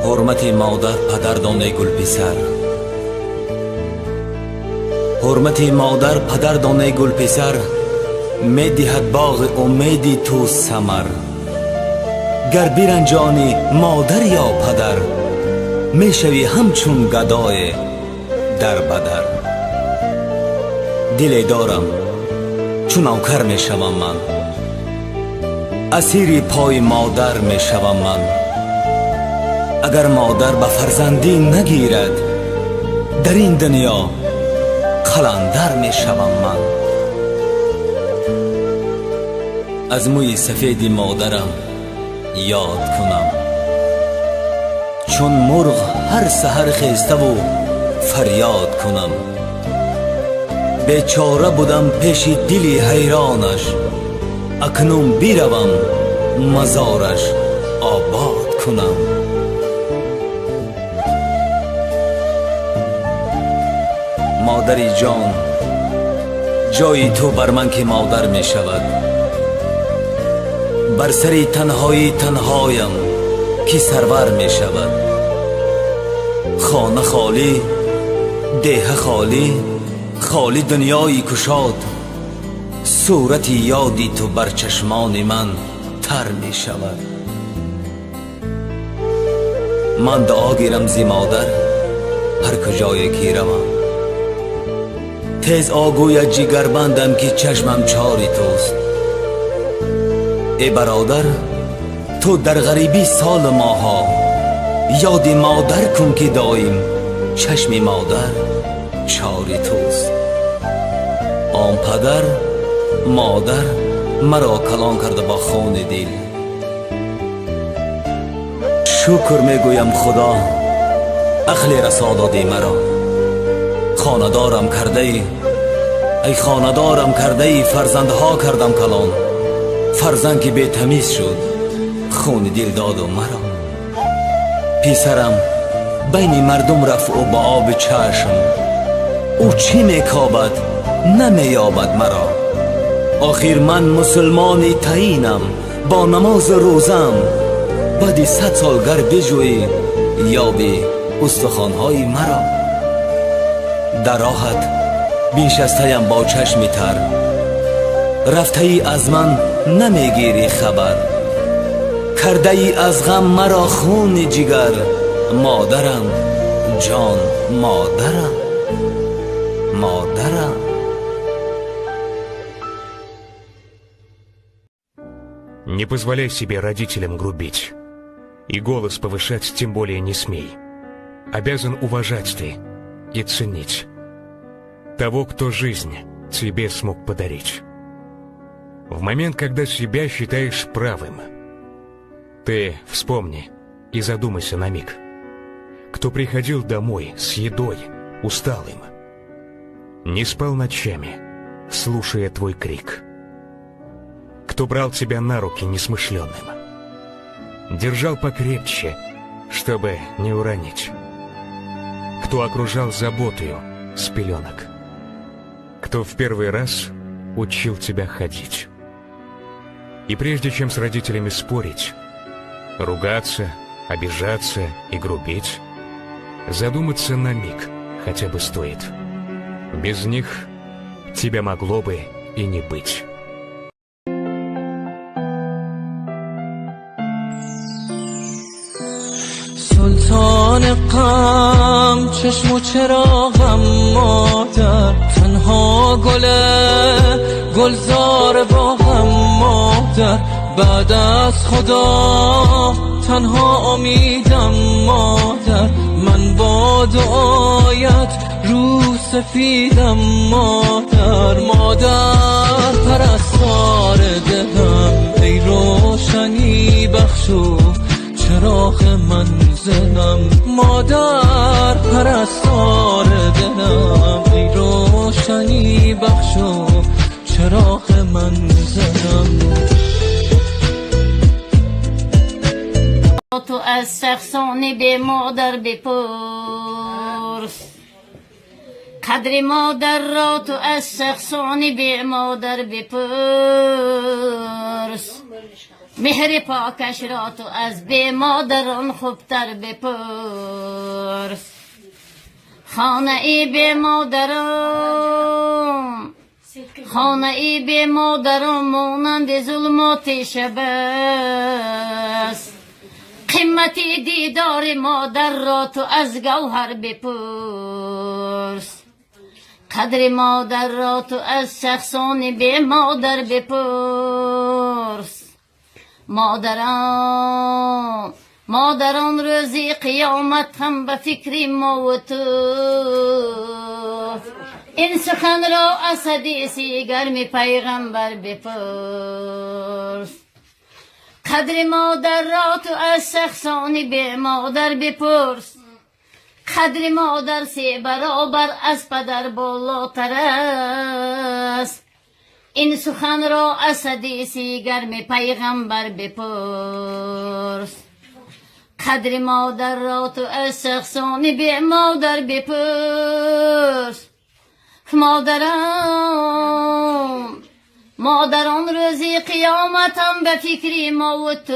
حرمت مادر پدر دانه گل پسر، حرمت مادر پدر دانه گل پسر، می دهد باغ امیدی تو ثمر. گر برنجانی مادر یا پدر، می شوی همچون گدای در بدر. دلی دارم چون نوکر می شوم من، اسیر پای مادر می شوم من. اگر مادر به فرزندی نگیرد، در این دنیا قلندر می شوم من. از موی سفید مادرم یاد کنم، چون مرغ هر سحر خیسته و فریاد کنم. بیچاره بودم پیش دلی حیرانش، اکنون بیروم مزارش آباد کنم. مادری جان، جای تو بر من که مادر می شود. بر سری تنهایی تنهایم که سرور می شود. خانه خالی، دیه خالی، خالی دنیایی کشاد. صورتی یادی تو بر چشمان من تر می شود. من دعا گیرم زی مادر هر کجایی که روم. تیز آگوی جگر بندم که چشمم چاری توست. ای برادر، تو در غریبی سال ماها، یاد مادر کن که دایم چشم مادر چاری توست. آن پدر مادر مرا کلان کرده با خون دل. شکر میگویم خدا اخلی رسا دادی مرا. خاندارم کرده ای خاندارم کرده ای، فرزندها کردم کلان. فرزند که بی تمیز شد، خون دل داد و مرا. پیسرم بین مردم رفت و با آب چشم، او چی میکابد نمیابد مرا. آخر من مسلمانی تعینم با نماز روزم، بعد 100 سال گر بجوی یابی استخوانهای مرا. در راحت بنشسته‌ام با چشم تر، رفته ای از من نمیگیری خبر. کرده ای از غم مرا خون جگر. مادرم جان، مادرم مادرم. Не позволяй себе родителям грубить. И голос повышать тем более не смей. Обязан уважать ты и ценить того, кто жизнь тебе смог подарить. В момент, когда себя считаешь правым, ты вспомни и задумайся на миг, кто приходил домой с едой, усталым, не спал ночами, слушая твой крик, кто брал тебя на руки несмышленным, держал покрепче, чтобы не уронить, кто окружал заботою с пеленок, кто в первый раз учил тебя ходить. И прежде чем с родителями спорить, ругаться, обижаться и грубить, задуматься на миг хотя бы стоит. Без них тебя могло бы и не быть. سلطان غم چشم و چراغم مادر، تنها گلزار باغم مادر. بعد از خدا تنها امیدم مادر، من با دعایت رو سفیدم مادر. مادر پرستار دلم، ای روشنی بخشو چراغ منزلم. مادر پرستار دلم، ای روشنی بخشو چراغ منزلم. تو از شخصانی به مادر بپرس، قدر مادر را تو از شخصانی به مادر بپرس. مهر پاکش را تو از به مادران خوبتر بپرس. خانه ای به مادران، خانه ای به مادران مانند ظلمات شب است. قیمتی دیدار مادر را تو از گوهر بپرس. قدر مادر را تو از شخصان به مادر بپرس. مادران روزی قیامت هم به فکر ما و تو. این سخن را از حدیث گرم پیغمبر بپرس. قدر مادر را تو از شخصان به مادر بپرس. قدر مادر 3 برابر از پدر بالاتر است. این سخن را از حدیث گرم پیغمبر بپرس. قدر مادر را تو از شخصان به مادر بپرس. مادران روزی قیامت هم به فکر ما و تو.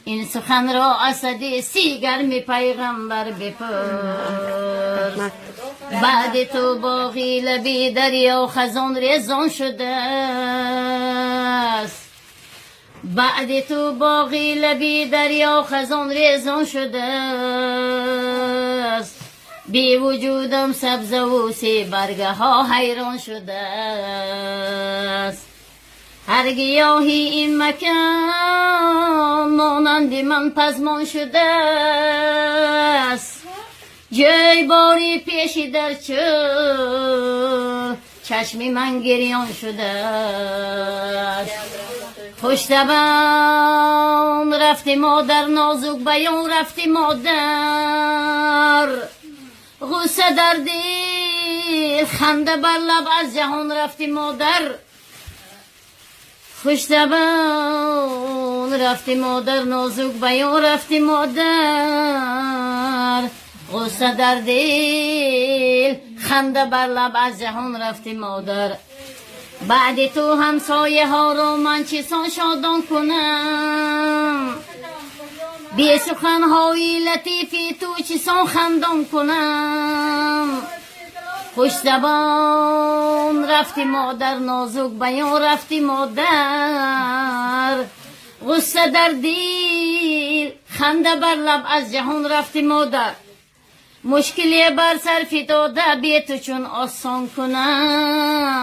این سخن را از حدیث گرم پیغمبر بپرس. بعد تو باقی لبی دریا خزان ریزان شده است. بعد تو باقی لبی دریا خزان ریزان شده است. بی وجودم سبزه و 3 برگه ها حیران شده است. هر گیاهی این مکان مانند من پزمان شده است. جای باری پیشی در چشم من گریان شده است. پشتبان رفتی مادر، نازک بیان رفتی مادر. غصه در دل، خنده بر لب، از جهان رفتی مادر. خوشتبان رفتی مادر، نازک بیان رفتی مادر. غصه در دل، خنده بر لب، از جهان رفتی مادر. بعد تو همسایه ها را من چیسان شادان کنم. بی سخنهای لطیفی تو چیسان خندان کنم. خوشزبان رفتی مادر، نازک بیان رفتی مادر. غصه در دل، خنده بر لب، از جهان رفتی مادر. مشکلی بر سر فتاده بی تو چون آسان کنم.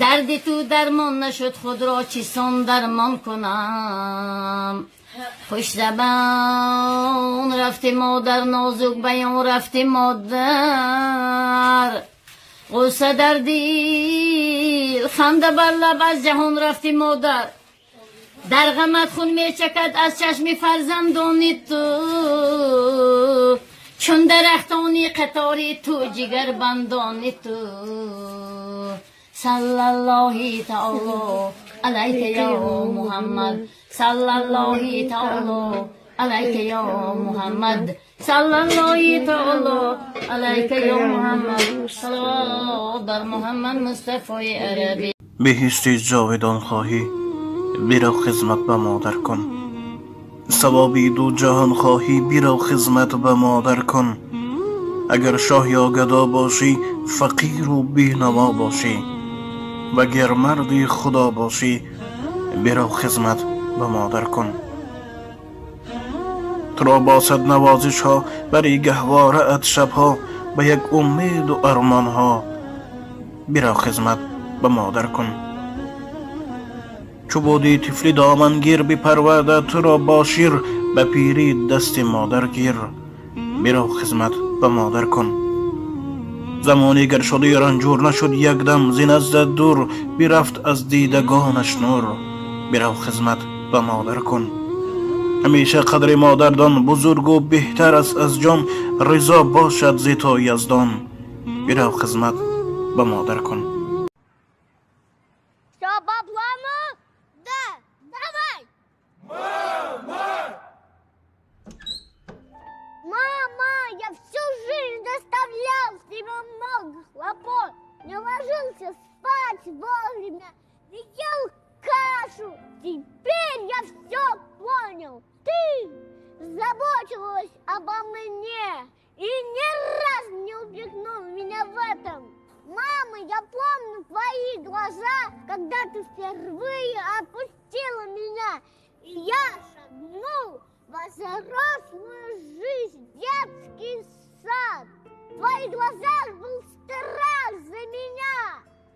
درد تو درمان نشد، خود را چیسان درمان کنم. خوش زبان رفتی مادر، نازک بیان رفتی مادر. غصه در دل، خنده بر لب، از جهان رفتی مادر. در غمت خون می چکد از چشم فرزندانی تو. چون درختانی قطاری تو، جگر بندانی تو. صلی الله تعالی علیک یا محمد. صلی الله تعالی علیک یا محمد. صلی الله تعالی علیک یا محمد. صلوات بر محمد مصطفی عربی. بهشتی جاودان خواهی، بیرو خدمت به مادر کن. ثوابی 2 جهان خواهی، بیرو خدمت به مادر کن. اگر شاه یا گدا باشی، فقیر و بی‌نوا باشی. وگر مردی خدا باشی، بیرو خدمت به مادر کن. تو را با صد نوازش ها بری گهواره ات شبها، به یک امید و ارمان ها، بیرو خدمت به مادر کن. چو بودی طفلی دامنگیر بپرورده تو را با شیر، به پیری دست مادر گیر، بیرو خدمت به مادر کن. زمانی گر شدی رنجور، نشد یک دم ز نزدت دور، برفت از دیدگانش نور، بیرو خدمت به مادر کن. همیشه قدر مادر دان، بزرگ و بهتر است از جان، رضا باشد ز تو یزدان، بیرو خدمت به مادر کن. Я всю жизнь доставлял себе много хлопот, не ложился спать вовремя, не ел теперь я все понял. Ты заботилась обо мне и ни разу не упрекнул меня в этом. Мама, я помню твои глаза, когда ты впервые отпустила меня, и я шагнул во взрослую жизнь, детский сад. В твоих глазах был страх за меня,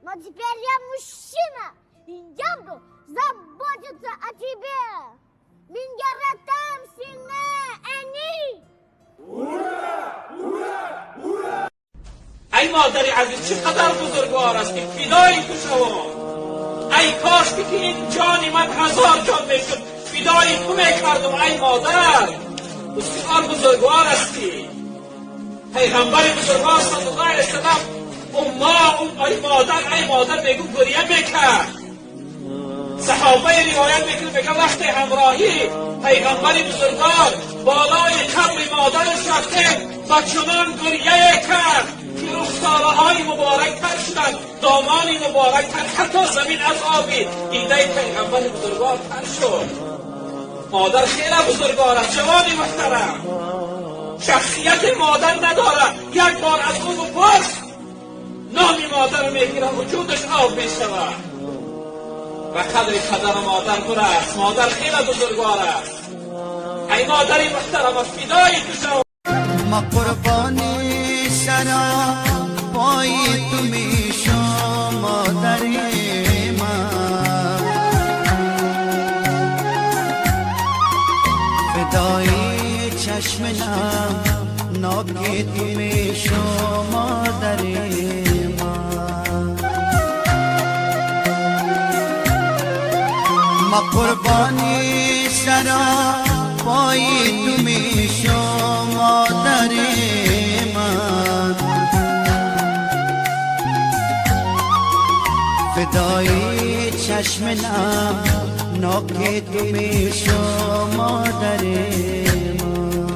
но теперь я мужчина, и я буду заботиться о тебе. Min yarattam seni eni. ای مادری عزیز چقدر بزرگوار هستی، فدای تو شما. ای کاش که این جانی من 1000 جان میشد فدای تو میکردم. ای مادر بسیار بزرگوار هستی. پیغمبر بزرگوار صلی الله علیه وسلم ای مادر میگو گریه میکرد. صحابه روایت میگه وقتی همراهی پیغمبر بزرگوار بالای قبر مادرش رفته و چنان گریه کرد که رخساره های مبارک تر شدن، دامانی مبارک تر، حتی زمین از آبی ایده پیغمبر بزرگوار تر شد. مادر خیلی بزرگوار است. جوانی محترم، شخصیت مادر نداره. یک بار از خود بپرس، نامی مادر میگیره وجودش آب میشود. و قدر مادر پر است. مادر خیلی بزرگوار است. ای مادری محترم، فدای تو شو. ما قربانی سرا پای تو میشم مادری من، فدای چشم ناکی تو میشم مادری من. ما قربانی سرا پای تو میشم مادری من، فدای چشم ناکی تو میشم مادری من.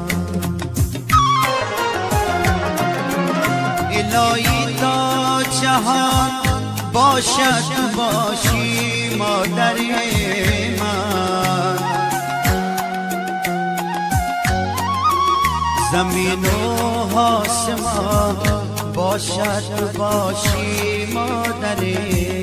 الهی تا جهان باشد تو باشی مادری من، زمین و آسمان باشد تو باشی مادری